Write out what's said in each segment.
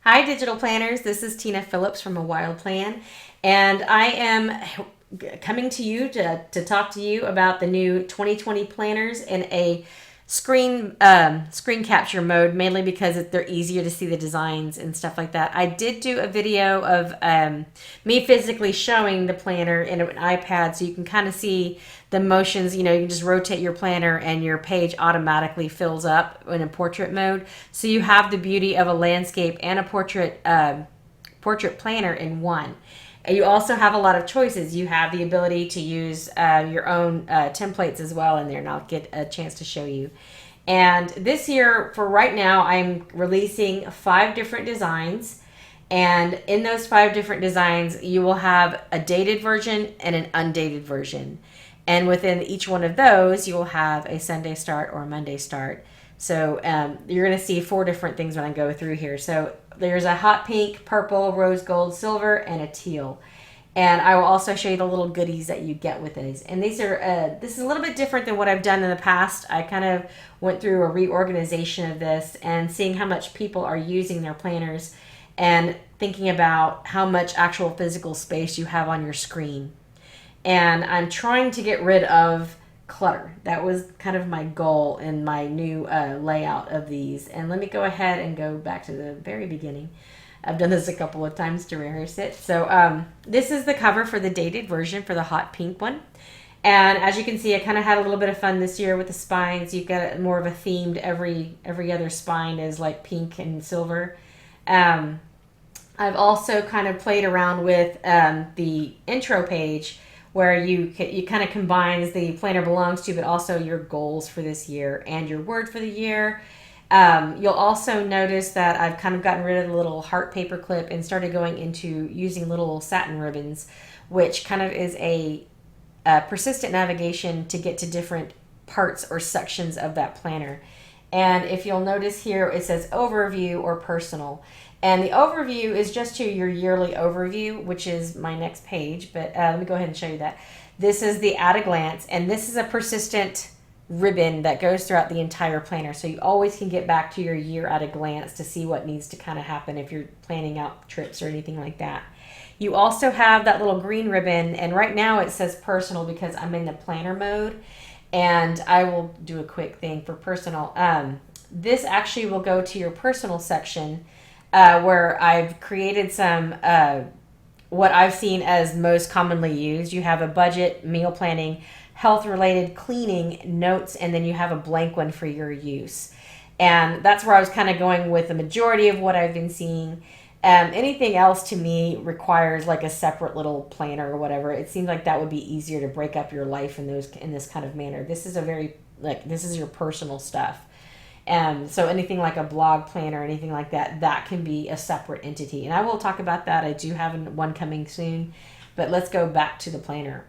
Hi, digital planners. This is Tina Phillips from A Wild Plan, and I am coming to you to talk to you about the new 2020 planners in a screen capture mode, mainly because they're easier to see the designs and stuff like that. I did do a video of me physically showing the planner in an iPad, so you can kind of see the motions. You can just rotate your planner and your page automatically fills up in a portrait mode. So you have the beauty of a landscape and a portrait planner in one. You also have a lot of choices. You have the ability to use your own templates as well in there, and I'll get a chance to show you. And this year, for right now, I'm releasing 5 different designs. And in those 5 different designs, you will have a dated version and an undated version. And within each one of those, you will have a Sunday start or a Monday start. So you're going to see 4 different things when I go through here. So there's a hot pink, purple, rose gold, silver, and a teal. And I will also show you the little goodies that you get with these. And these are this is a little bit different than what I've done in the past. I kind of went through a reorganization of this and seeing how much people are using their planners and thinking about how much actual physical space you have on your screen. And I'm trying to get rid of clutter. That was kind of my goal in my new layout of these. And let me go ahead and go back to the very beginning. I've done this a couple of times to rehearse it. So this is the cover for the dated version for the hot pink one. And as you can see, I kind of had a little bit of fun this year with the spines. You've got more of a themed, every other spine is like pink and silver. I've also kind of played around with the intro page, where you kind of combines the planner belongs to, but also your goals for this year and your word for the year. You'll also notice that I've kind of gotten rid of the little heart paper clip and started going into using little satin ribbons, which kind of is a persistent navigation to get to different parts or sections of that planner. And if you'll notice here, it says overview or personal. And the overview is just to your yearly overview, which is my next page. But let me go ahead and show you that. This is the at a glance, and this is a persistent ribbon that goes throughout the entire planner. So you always can get back to your year at a glance to see what needs to kind of happen if you're planning out trips or anything like that. You also have that little green ribbon, and right now it says personal because I'm in the planner mode. And I will do a quick thing for personal. This actually will go to your personal section, where I've created some what I've seen as most commonly used. You have a budget, meal planning, health-related, cleaning, notes, and then you have a blank one for your use. And that's where I was kind of going with the majority of what I've been seeing. Anything else to me requires like a separate little planner or whatever. It seems like that would be easier to break up your life in this kind of manner. This is this is your personal stuff. So anything like a blog planner or anything like that, that can be a separate entity. And I will talk about that. I do have one coming soon, but let's go back to the planner.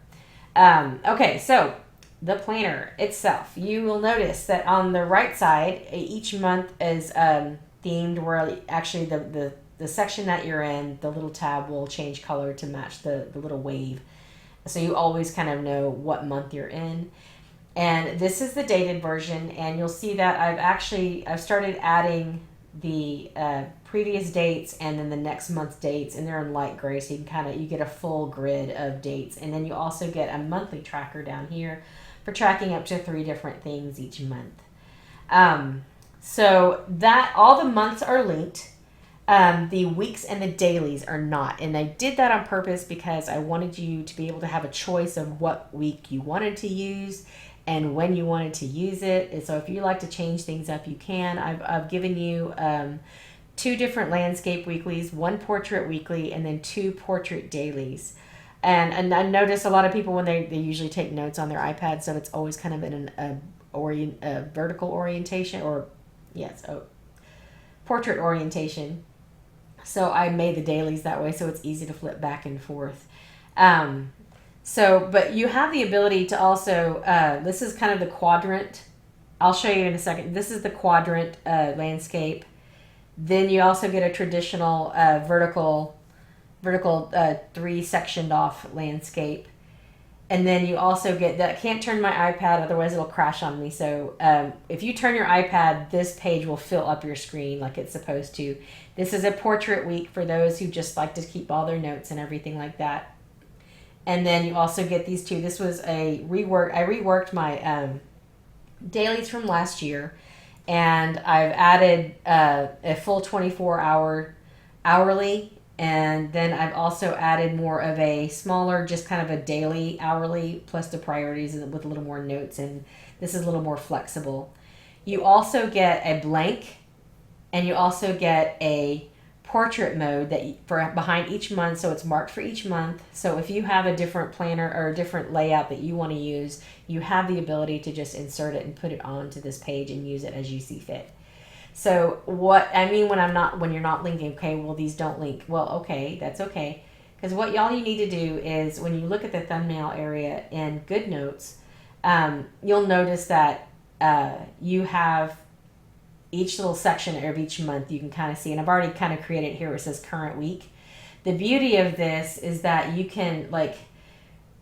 Okay, so the planner itself, you will notice that on the right side, each month is themed, where actually the section that you're in, the little tab will change color to match the little wave. So you always kind of know what month you're in. And this is the dated version, and you'll see that I've started adding the previous dates and then the next month's dates, and they're in light gray, so you get a full grid of dates. And then you also get a monthly tracker down here for tracking up to 3 different things each month. So that all the months are linked. The weeks and the dailies are not. And I did that on purpose because I wanted you to be able to have a choice of what week you wanted to use and when you wanted to use it. And so if you like to change things up, you can. I've given you 2 different landscape weeklies, 1 portrait weekly, and then 2 portrait dailies. And I notice a lot of people when they usually take notes on their iPad, so it's always kind of in a vertical orientation, or yes, portrait orientation. So I made the dailies that way, so it's easy to flip back and forth. But you have the ability to also, this is kind of the quadrant. I'll show you in a second. This is the quadrant landscape. Then you also get a traditional vertical 3 sectioned off landscape. And then you also get that. Can't turn my iPad, otherwise it'll crash on me. So if you turn your iPad, this page will fill up your screen like it's supposed to. This is a portrait week for those who just like to keep all their notes and everything like that. And then you also get these two. This was a rework. I reworked my dailies from last year, and I've added a full 24-hour hourly. And then I've also added more of a smaller, just kind of a daily hourly, plus the priorities with a little more notes. And this is a little more flexible. You also get a blank, and you also get a portrait mode that for behind each month, so it's marked for each month. So if you have a different planner or a different layout that you want to use, you have the ability to just insert it and put it onto this page and use it as you see fit. So what I mean when you're not linking, okay, well, these don't link. Well, okay, that's okay. Because what y'all you need to do is when you look at the thumbnail area in GoodNotes, you'll notice that you have each little section of each month you can kind of see. And I've already kind of created here where it says current week. The beauty of this is that you can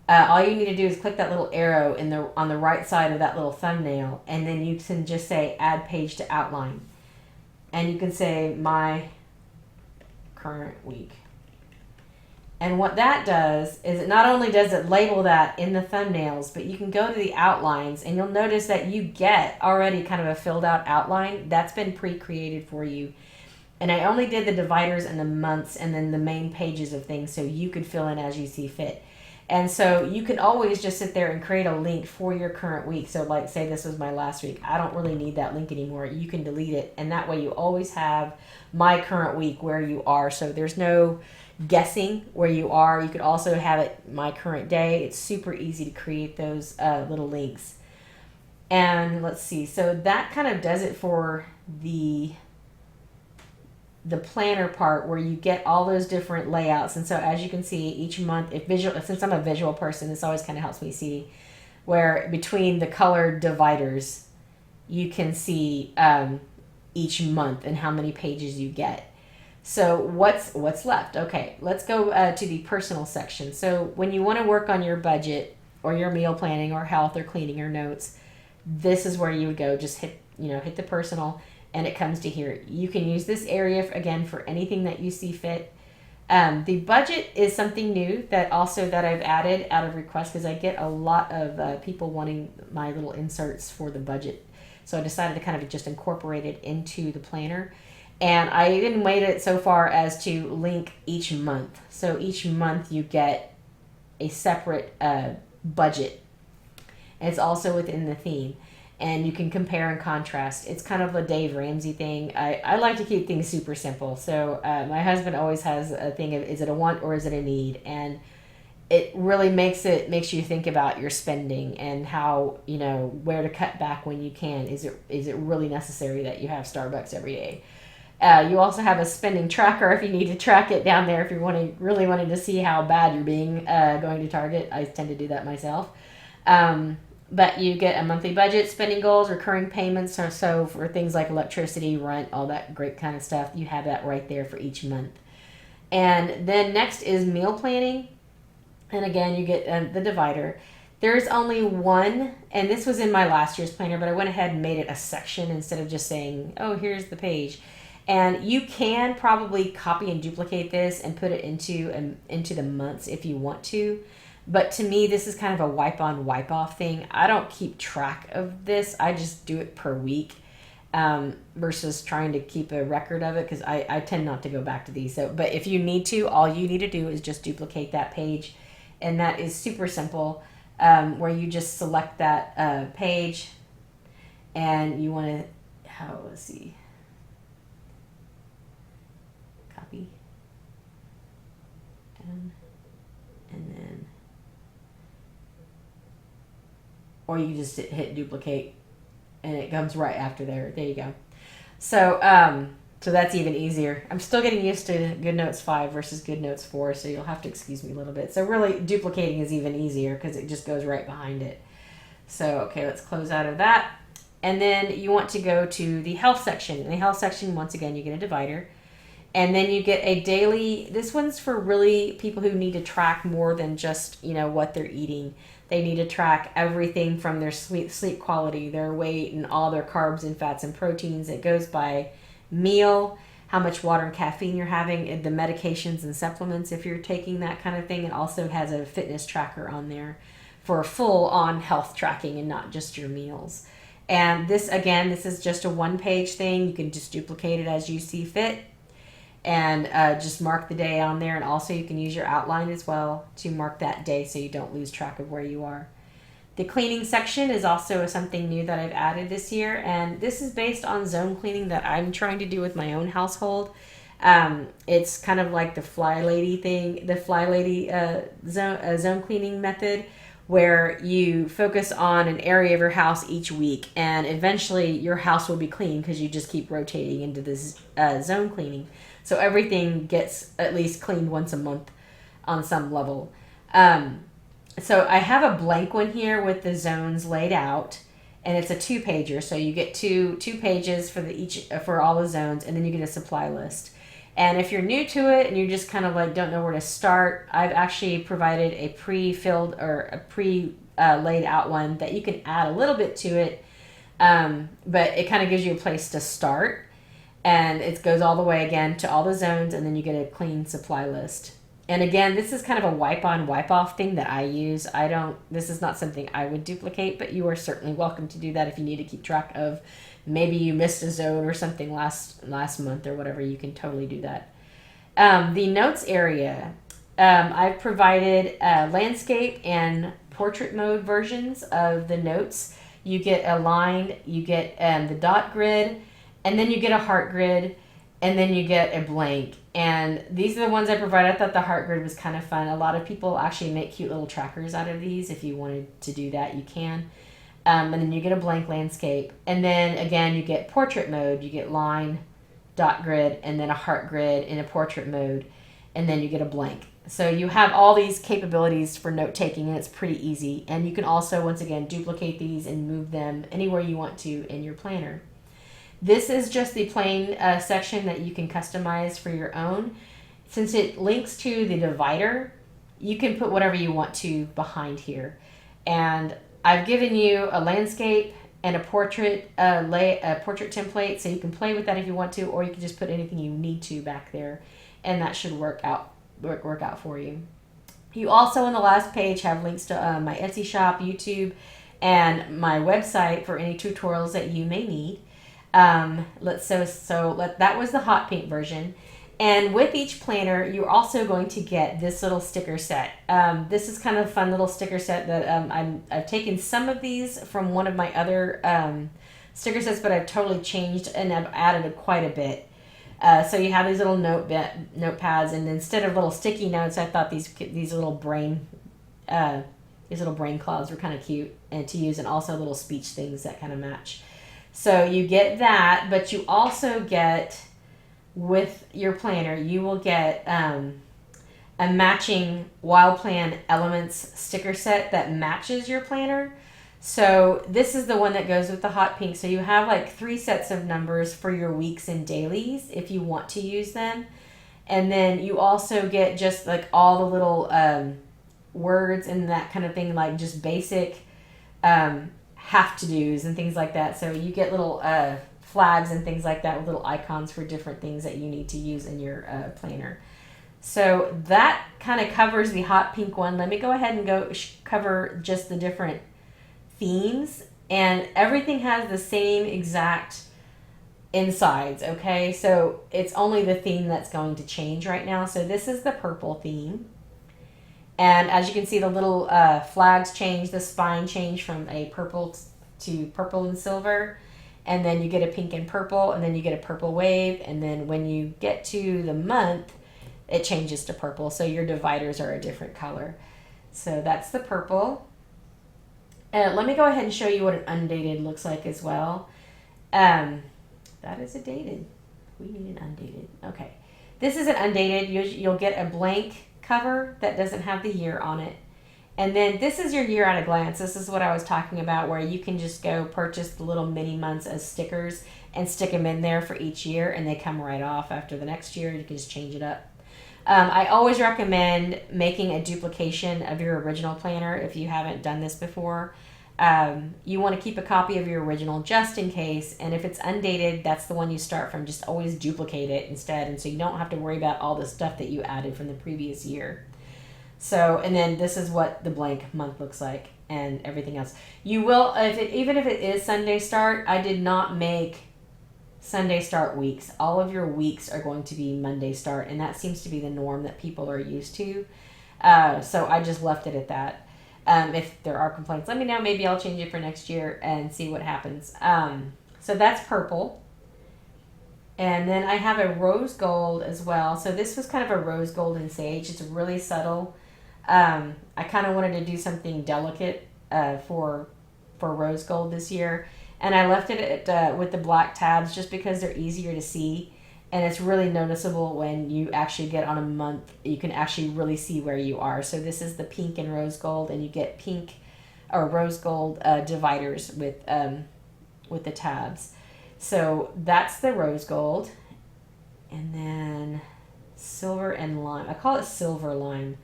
all you need to do is click that little arrow on the right side of that little thumbnail, and then you can just say add page to outline. And you can say my current week. And what that does is it not only does it label that in the thumbnails, but you can go to the outlines and you'll notice that you get already kind of a filled out outline that's been pre-created for you. And I only did the dividers and the months and then the main pages of things so you could fill in as you see fit. And so you can always just sit there and create a link for your current week. So like say this was my last week. I don't really need that link anymore. You can delete it. And that way you always have my current week where you are. So there's no guessing where you are. You could also have it my current day. It's super easy to create those little links. And let's see. So that kind of does it for the planner part where you get all those different layouts. And so as you can see each month, since I'm a visual person, this always kind of helps me see where between the colored dividers you can see each month and how many pages you get. So what's left? Okay, let's go to the personal section. So when you want to work on your budget or your meal planning or health or cleaning or notes, this is where you would go. Just hit the personal, and it comes to here. You can use this area again for anything that you see fit. The budget is something new that I've added out of request because I get a lot of people wanting my little inserts for the budget. So I decided to kind of just incorporate it into the planner. And I even made it so far as to link each month. So each month you get a separate budget. And it's also within the theme. And you can compare and contrast. It's kind of a Dave Ramsey thing. I like to keep things super simple. So my husband always has a thing of, is it a want or is it a need? And it really makes you think about your spending and how, where to cut back when you can. Is it really necessary that you have Starbucks every day? You also have a spending tracker if you need to track it down there if you're really wanting to see how bad you're being going to Target. I tend to do that myself. But you get a monthly budget, spending goals, recurring payments, so for things like electricity, rent, all that great kind of stuff, you have that right there for each month. And then next is meal planning. And again, you get the divider. There's only one, and this was in my last year's planner, but I went ahead and made it a section instead of just saying, oh, here's the page. And you can probably copy and duplicate this and put it into the months if you want to. But to me, this is kind of a wipe on, wipe off thing. I don't keep track of this. I just do it per week versus trying to keep a record of it because I tend not to go back to these. So, but if you need to, all you need to do is just duplicate that page. And that is super simple where you just select that page and you want to, let's see. Copy. Done. And then, or you just hit duplicate and it comes right after there. There you go. So so that's even easier. I'm still getting used to GoodNotes 5 versus GoodNotes 4, so you'll have to excuse me a little bit. So really duplicating is even easier because it just goes right behind it. So okay, let's close out of that. And then you want to go to the health section. In the health section, once again, you get a divider. And then you get a daily, this one's for really people who need to track more than just, what they're eating. They need to track everything from their sleep quality, their weight, and all their carbs and fats and proteins. It goes by meal, how much water and caffeine you're having, the medications and supplements if you're taking that kind of thing. It also has a fitness tracker on there for full on health tracking and not just your meals. And this, again, this is just a one-page thing. You can just duplicate it as you see fit and just mark the day on there. And also you can use your outline as well to mark that day so you don't lose track of where you are. The cleaning section is also something new that I've added this year, and this is based on zone cleaning that I'm trying to do with my own household. It's kind of like the Fly Lady thing, the Fly Lady zone cleaning method, where you focus on an area of your house each week, and eventually your house will be clean because you just keep rotating into this zone cleaning. So everything gets at least cleaned once a month on some level. So I have a blank one here with the zones laid out, and it's a 2-pager. So you get two pages for all the zones, and then you get a supply list. And if you're new to it and you just kind of like don't know where to start, I've actually provided a pre-filled or a laid out one that you can add a little bit to it, but it kind of gives you a place to start. And it goes all the way again to all the zones, and then you get a clean supply list. And again, this is kind of a wipe on, wipe off thing that I use. This is not something I would duplicate, but you are certainly welcome to do that if you need to keep track of maybe you missed a zone or something last month or whatever. You can totally do that. The notes area, I've provided landscape and portrait mode versions of the notes. You get a line, you get the dot grid, and then you get a heart grid, and then you get a blank. And these are the ones I provided. I thought the heart grid was kind of fun. A lot of people actually make cute little trackers out of these. If you wanted to do that, you can. And then you get a blank landscape. And then again, you get portrait mode. You get line, dot grid, and then a heart grid in a portrait mode. And then you get a blank. So you have all these capabilities for note taking, and it's pretty easy. And you can also, once again, duplicate these and move them anywhere you want to in your planner. This is just the plain section that you can customize for your own. Since it links to the divider, you can put whatever you want to behind here. And I've given you a landscape and a portrait template, so you can play with that if you want to, or you can just put anything you need to back there, and that should work out for you. You also on the last page have links to my Etsy shop, YouTube, and my website for any tutorials that you may need. That was the hot pink version. And with each planner, you're also going to get this little sticker set. This is kind of a fun little sticker set that I've taken some of these from one of my other sticker sets, but I've totally changed and I've added quite a bit. So you have these little notepads, and instead of little sticky notes, I thought these little brain clouds were kind of cute and to use, and also little speech things that kind of match. So you get that, but you also get, with your planner, you will get a matching Wild Plan Elements sticker set that matches your planner. So this is the one that goes with the hot pink. So you have like 3 sets of numbers for your weeks and dailies if you want to use them. And then you also get just like all the little words and that kind of thing, like just basic have to do's and things like that. So you get little flags and things like that with little icons for different things that you need to use in your planner. So that kind of covers the hot pink one. Let me go ahead and cover just the different themes, and everything has the same exact insides. Okay, so it's only the theme that's going to change right now. So this is the purple theme, and as you can see, the little flags change, the spine change from a purple to purple and silver, and then you get a pink and purple, and then you get a purple wave, and then when you get to the month, it changes to purple. So your dividers are a different color. So that's the purple. Let me go ahead and show you what an undated looks like as well. That is a dated. We need an undated. Okay. This is an undated. You'll get a blank cover that doesn't have the year on it. And then this is your year at a glance. This is what I was talking about, where you can just go purchase the little mini months as stickers and stick them in there for each year, and they come right off after the next year. You can just change it up. I always recommend making a duplication of your original planner if you haven't done this before. You want to keep a copy of your original just in case, and if it's undated, that's the one you start from. Just always duplicate it instead, and so you don't have to worry about all the stuff that you added from the previous year. So, and then this is what the blank month looks like and everything else. You will, even if it is Sunday start, I did not make Sunday start weeks. All of your weeks are going to be Monday start, and that seems to be the norm that people are used to. So I just left it at that. If there are complaints, let me know. Maybe I'll change it for next year and see what happens. So that's purple. And then I have a rose gold as well. So this was kind of a rose gold and sage. It's really subtle. I kind of wanted to do something delicate for rose gold this year. And I left it at, with the black tabs just because they're easier to see. And it's really noticeable when you actually get on a month. You can actually really see where you are. So this is the pink and rose gold. And you get pink or rose gold dividers with the tabs. So that's the rose gold. And then silver and lime. I call it silver lime.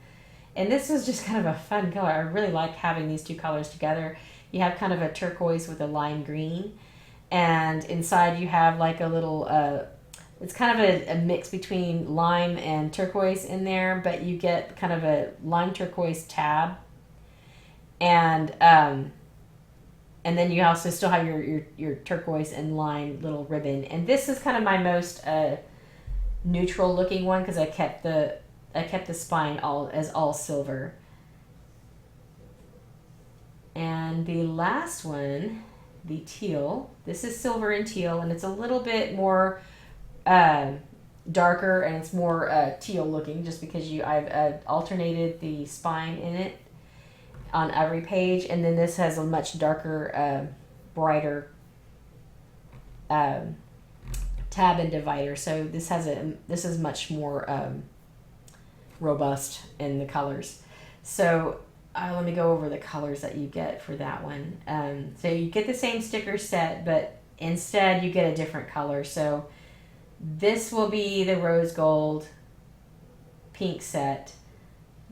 And this was just kind of a fun color. I really like having these two colors together. You have kind of a turquoise with a lime green. And inside you have like a little, it's kind of a mix between lime and turquoise in there, but you get kind of a lime turquoise tab. And then you also still have your turquoise and lime little ribbon. And this is kind of my most neutral looking one because I kept the spine all silver. And the last one, the teal. This is silver and teal, and it's a little bit more darker, and it's more teal looking just because I've alternated the spine in it on every page, and then this has a much darker, brighter tab and divider. So this is much more robust in the colors. So let me go over the colors that you get for that one. So you get the same sticker set, but instead you get a different color. So this will be the rose gold pink set.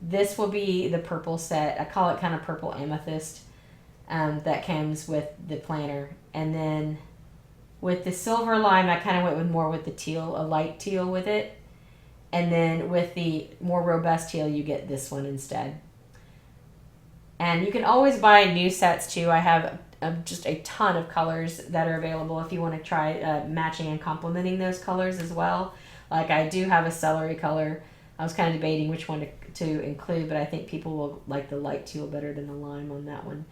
This will be the purple set. I call it kind of purple amethyst. That comes with the planner. And then with the silver lime, I kind of went more with the teal, a light teal with it. And then with the more robust teal, you get this one instead. And you can always buy new sets too. I have just a ton of colors that are available if you want to try matching and complementing those colors as well. Like I do have a celery color. I was kind of debating which one to include, but I think people will like the light teal better than the lime on that one.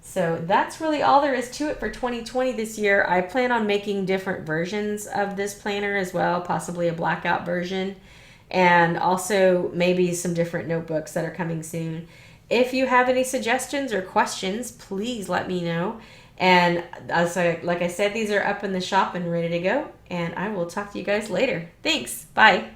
So that's really all there is to it for 2020 this year. I plan on making different versions of this planner as well, possibly a blackout version, and also maybe some different notebooks that are coming soon. If you have any suggestions or questions, please let me know. And like I said, these are up in the shop and ready to go. And I will talk to you guys later. Thanks. Bye.